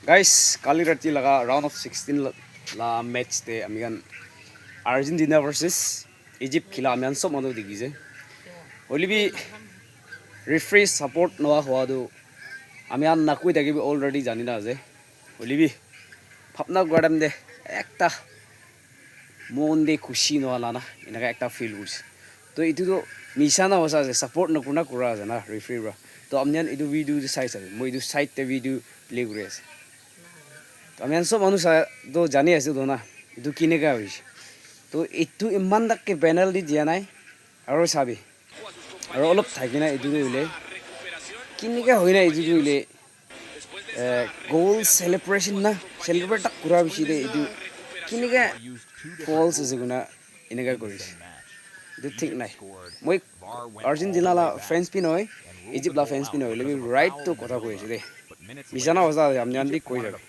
Guys, kali rati laga round of 16 la match te amigan Argentina versus Egypt khila amian sob mano digize. Olibi referee support noa hua do amian nakui dagi already janina aje. Olibi phapna gwadam de ekta mon de khushi noa lana inaga ekta feel gurs. To itu do misana hosa je support na kuna kura je na referee ra. To amian itu video side ase. Moi itu side te video play gure ase. আমি সব মানুষ তো জানি আছো তো না এইটো কেনেকা হৈছে তো এইটো ইমান তাকে পেনাল্টি দিয়া নাই আৰু চাবি আৰু অলপ থাকি না এইটো উলে কেনেকা হয় না এইটো উলে গোল সেলিব্রেশন না সেলিব্রেট কৰা বিছি দে এইটো কেনেকা ফলছ আছে গুনা এনেকা কৰিছে এইটো ঠিক নাই মই আৰ্জেণ্টিনা লা ফ্ৰেন্স পি নহয় ইজিপ্ট লা ফ্ৰেন্স পি নহয় লেবি ৰাইট তো কথা কৈছে দে মিছানা হৈছে আমি আনবি কৈ যাবে